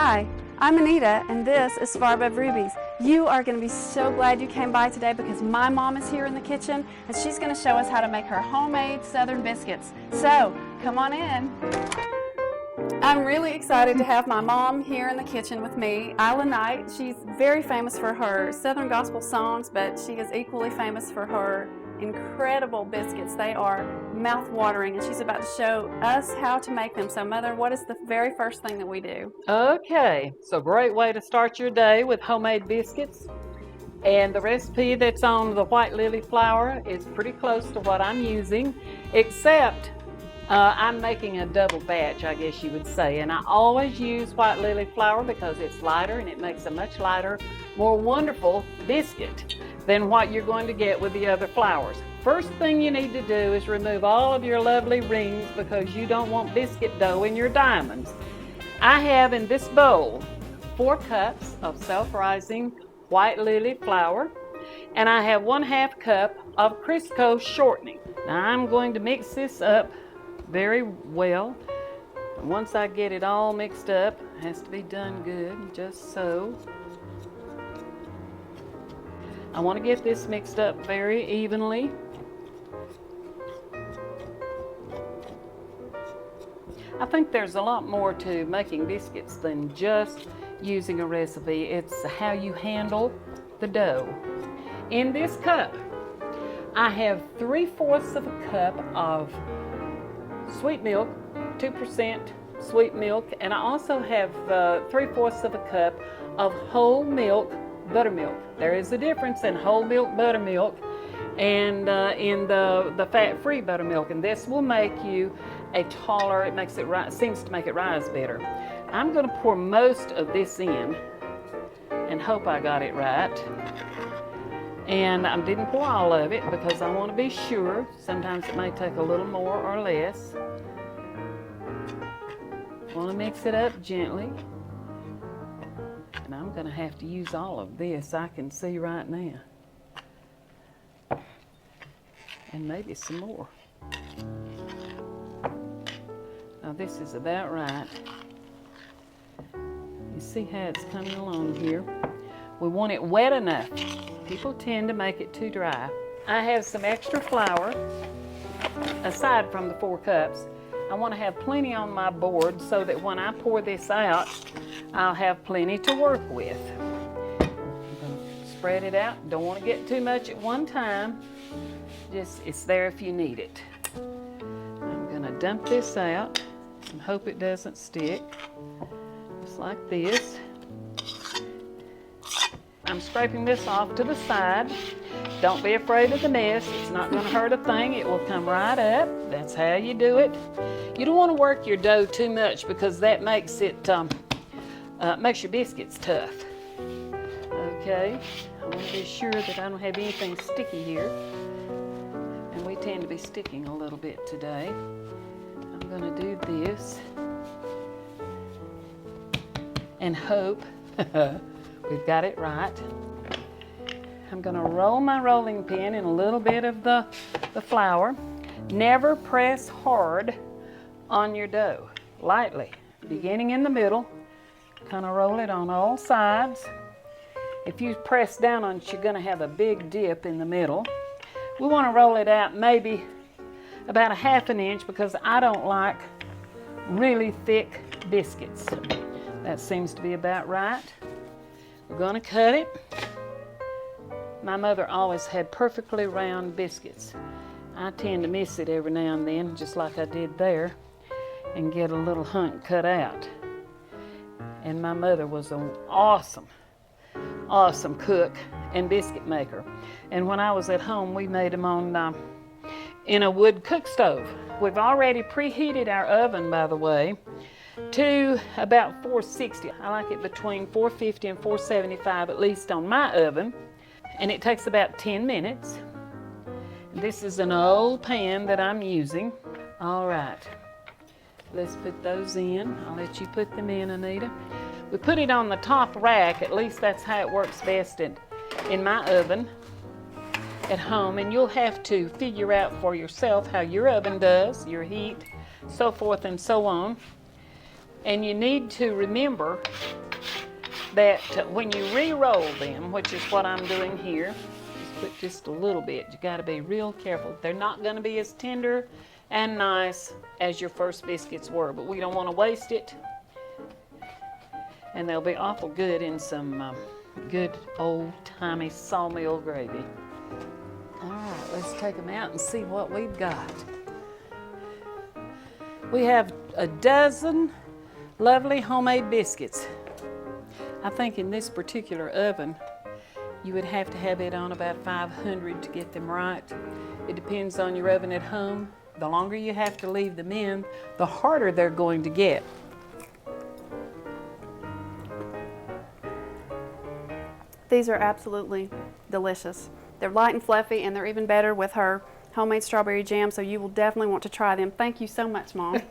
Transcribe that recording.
Hi, I'm Anita, and this is Far Above Rubies. You are going to be so glad you came by today because my mom is here in the kitchen, and she's going to show us how to make her homemade southern biscuits. So, come on in. I'm really excited to have my mom here in the kitchen with me, Ila Knight. She's very famous for her Southern gospel songs, but she is equally famous for her incredible biscuits. They are mouth-watering, and she's about to show us how to make them. So, Mother, what is the very first thing that we do? Okay, so great way to start your day with homemade biscuits. And the recipe that's on the white lily flour is pretty close to what I'm using, except I'm making a double batch, I guess you would say. And I always use white lily flour because it's lighter and it makes a much lighter, more wonderful biscuit than what you're going to get with the other flours. First thing you need to do is remove all of your lovely rings because you don't want biscuit dough in your diamonds. I have in this bowl 4 cups of self-rising white lily flour, and I have 1/2 cup of Crisco shortening. Now I'm going to mix this up very well. Once I get it all mixed up, it has to be done good, just so. I want to get this mixed up very evenly. I think there's a lot more to making biscuits than just using a recipe. It's how you handle the dough. In this cup, I have 3/4 of a cup of sweet milk, 2% sweet milk, and I also have 3/4 of a cup of whole milk buttermilk. There is a difference in whole milk buttermilk and in the fat-free buttermilk, and this will make you a taller, it makes it seems to make it rise better. I'm going to pour most of this in and hope I got it right. And I didn't pour all of it because I want to be sure. Sometimes it may take a little more or less. I want to mix it up gently. And I'm going to have to use all of this, I can see right now. And maybe some more. Now this is about right. You see how it's coming along here? We want it wet enough. People tend to make it too dry. I have some extra flour, aside from the 4 cups. I want to have plenty on my board so that when I pour this out, I'll have plenty to work with. I'm going to spread it out. Don't want to get too much at one time. Just, it's there if you need it. I'm going to dump this out and hope it doesn't stick. Just like this. I'm scraping this off to the side. Don't be afraid of the mess. It's not going to hurt a thing. It will come right up. That's how you do it. You don't want to work your dough too much because that makes it makes your biscuits tough. Okay, I want to be sure that I don't have anything sticky here. And we tend to be sticking a little bit today. I'm going to do this and hope we've got it right. I'm going to roll my rolling pin in a little bit of the flour. Never press hard on your dough. Lightly, beginning in the middle. Kind of roll it on all sides. If you press down on it, you're going to have a big dip in the middle. We want to roll it out maybe about 1/2 inch because I don't like really thick biscuits. That seems to be about right. We're going to cut it. My mother always had perfectly round biscuits. I tend to miss it every now and then, just like I did there, and get a little hunk cut out. And my mother was an awesome cook and biscuit maker. And when I was at home, we made them on in a wood cook stove. We've already preheated our oven, by the way, to about 460. I like it between 450 and 475, at least on my oven. And it takes about 10 minutes. This is an old pan that I'm using. All right, let's put those in. I'll let you put them in, Anita. We put it on the top rack, at least that's how it works best in my oven at home. And you'll have to figure out for yourself how your oven does, your heat, so forth and so on. And you need to remember that when you re-roll them, which is what I'm doing here, just put just a little bit. You got to be real careful. They're not going to be as tender and nice as your first biscuits were, but we don't want to waste it. And they'll be awful good in some good old-timey sawmill gravy. All right, let's take them out and see what we've got. We have a dozen lovely homemade biscuits. I think in this particular oven, you would have to have it on about 500 to get them right. It depends on your oven at home. The longer you have to leave them in, the harder they're going to get. These are absolutely delicious. They're light and fluffy, and they're even better with her homemade strawberry jam, so you will definitely want to try them. Thank you so much, Mom.